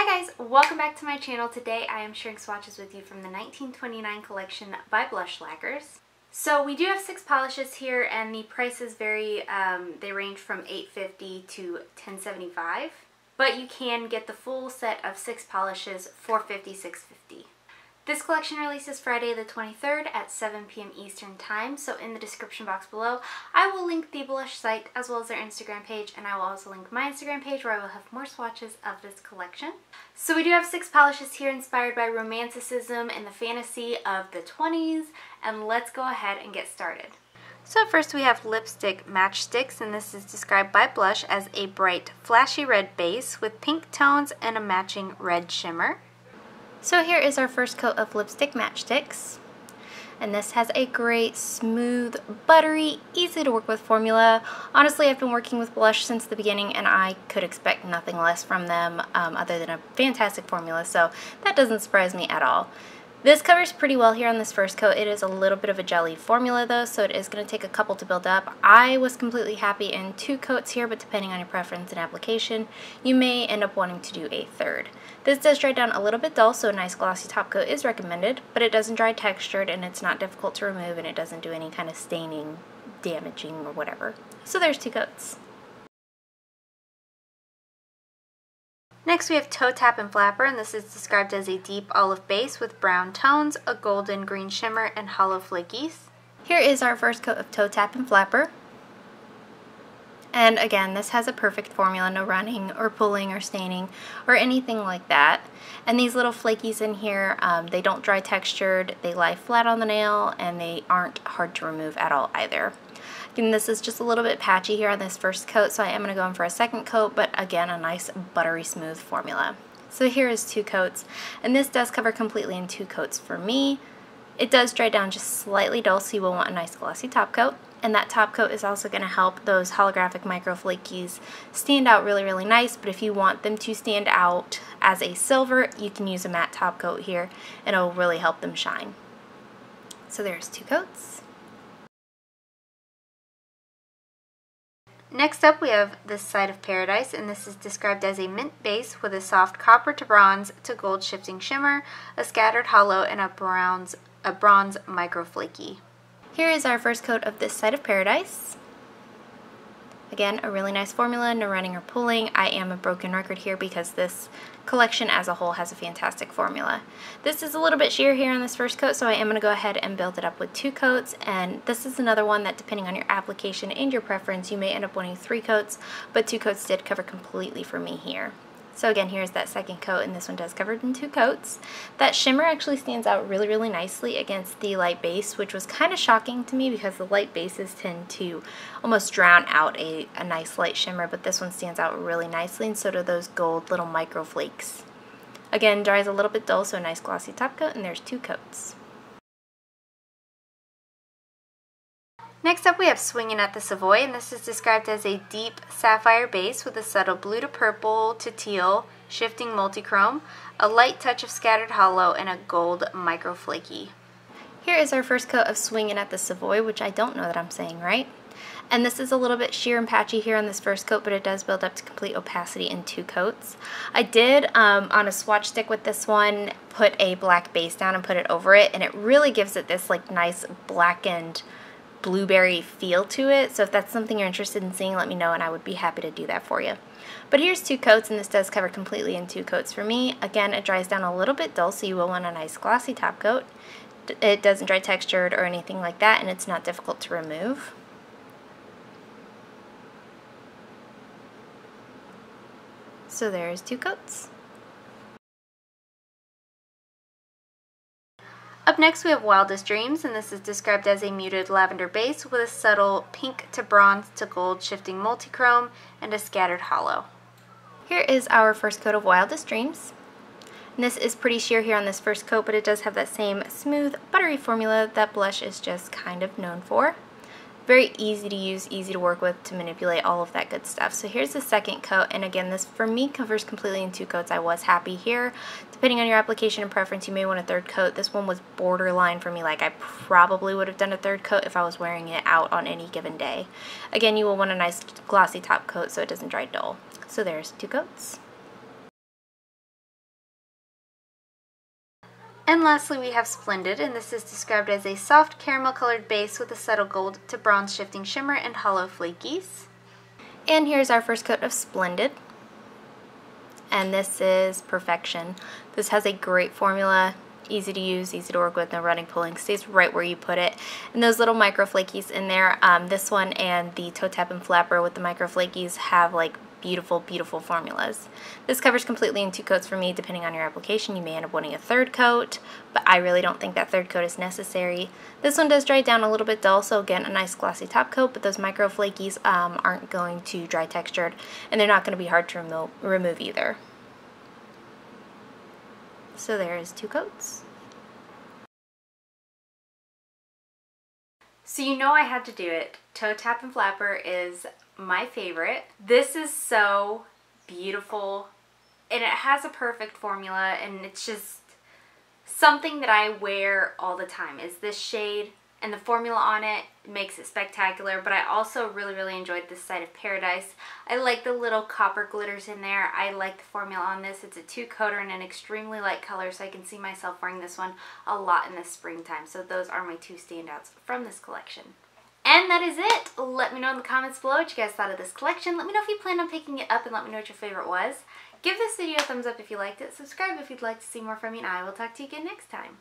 Hi guys, welcome back to my channel. Today I am sharing swatches with you from the 1929 collection by Blush Lacquers. So we do have 6 polishes here and the prices vary, they range from $8.50 to $10.75. But you can get the full set of 6 polishes for $56.50. This collection releases Friday the 23rd at 7 p.m. Eastern Time, so in the description box below I will link the Blush site as well as their Instagram page, and I will also link my Instagram page where I will have more swatches of this collection. So we do have 6 polishes here inspired by romanticism and the fantasy of the 20s, and let's go ahead and get started. So first we have lipstick Matchsticks, and this is described by Blush as a bright flashy red base with pink tones and a matching red shimmer. So here is our first coat of lipstick Matchsticks, and this has a great, smooth, buttery, easy to work with formula. Honestly, I've been working with Blush since the beginning and I could expect nothing less from them other than a fantastic formula, so that doesn't surprise me at all. This covers pretty well here on this first coat. It is a little bit of a jelly formula though, so it is going to take a couple to build up. I was completely happy in 2 coats here, but depending on your preference and application, you may end up wanting to do a third. This does dry down a little bit dull, so a nice glossy top coat is recommended, but it doesn't dry textured and it's not difficult to remove, and it doesn't do any kind of staining, damaging, or whatever. So there's 2 coats. Next we have Tappin Flapper, and this is described as a deep olive base with brown tones, a golden green shimmer, and hollow flakies. Here is our first coat of Tappin Flapper. And again, this has a perfect formula, no running or pulling or staining or anything like that. And these little flakies in here, they don't dry textured, they lie flat on the nail, and they aren't hard to remove at all either. Again, this is just a little bit patchy here on this first coat, so I am going to go in for a second coat, but again, a nice buttery smooth formula. So here is 2 coats, and this does cover completely in 2 coats for me. It does dry down just slightly dull, so you will want a nice glossy top coat, and that top coat is also going to help those holographic micro flakies stand out really, really nice. But if you want them to stand out as a silver, you can use a matte top coat here, and it will really help them shine. So there's 2 coats. Next up we have This Side of Paradise, and this is described as a mint base with a soft copper to bronze to gold shifting shimmer, a scattered hollow, and a bronze micro flaky. Here is our first coat of This Side of Paradise. Again, a really nice formula, no running or pulling. I am a broken record here because this collection as a whole has a fantastic formula. This is a little bit sheer here on this first coat, so I am going to go ahead and build it up with 2 coats, and this is another one that, depending on your application and your preference, you may end up wanting 3 coats, but 2 coats did cover completely for me here. So again, here's that second coat, and this one does cover in 2 coats. That shimmer actually stands out really, really nicely against the light base, which was kind of shocking to me because the light bases tend to almost drown out a nice light shimmer, but this one stands out really nicely, and so do those gold little micro flakes. Again, dries a little bit dull, so a nice glossy top coat, and there's 2 coats. Next up we have Swingin At The Savoy, and this is described as a deep sapphire base with a subtle blue to purple to teal shifting multichrome, a light touch of scattered hollow, and a gold micro flaky. Here is our first coat of Swingin At The Savoy, which I don't know that I'm saying right. And this is a little bit sheer and patchy here on this first coat, but it does build up to complete opacity in 2 coats. I did, on a swatch stick with this one, put a black base down and put it over it, and it really gives it this like nice blackened blueberry feel to it. So if that's something you're interested in seeing, let me know and I would be happy to do that for you. But here's 2 coats, and this does cover completely in 2 coats for me. Again, it dries down a little bit dull, so you will want a nice glossy top coat. It doesn't dry textured or anything like that, and it's not difficult to remove. So there's 2 coats. Up next we have Wildest Dreams, and this is described as a muted lavender base with a subtle pink to bronze to gold shifting multichrome and a scattered hollow. Here is our first coat of Wildest Dreams. And this is pretty sheer here on this first coat, but it does have that same smooth, buttery formula that Blush is just kind of known for. Very easy to use, easy to work with, to manipulate, all of that good stuff. So here's the second coat, and again, this for me covers completely in 2 coats. I was happy here. Depending on your application and preference, you may want a 3rd coat. This one was borderline for me, like I probably would have done a 3rd coat if I was wearing it out on any given day. Again, you will want a nice glossy top coat so it doesn't dry dull. So there's 2 coats. And lastly, we have Splendid, and this is described as a soft caramel colored base with a subtle gold to bronze shifting shimmer and hollow flakies. And here's our first coat of Splendid. And this is perfection. This has a great formula, easy to use, easy to work with, no running, pulling, stays right where you put it. And those little micro flakies in there, this one and the Tappin Flapper with the micro flakies have like beautiful, beautiful formulas. This covers completely in 2 coats for me. Depending on your application, you may end up wanting a 3rd coat, but I really don't think that 3rd coat is necessary. This one does dry down a little bit dull, so again, a nice glossy top coat, but those micro flakies aren't going to dry textured, and they're not going to be hard to remove either. So there is 2 coats. So you know I had to do it. Tappin Flapper is my favorite. This is so beautiful, and it has a perfect formula, and it's just something that I wear all the time is this shade, and the formula on it makes it spectacular. But I also really, really enjoyed this side of Paradise. I like the little copper glitters in there. I like the formula on this. It's a 2-coater in an extremely light color, so I can see myself wearing this one a lot in the springtime. So those are my 2 standouts from this collection. And that is it. Let me know in the comments below what you guys thought of this collection. Let me know if you plan on picking it up, and let me know what your favorite was. Give this video a thumbs up if you liked it. Subscribe if you'd like to see more from me, and I will talk to you again next time.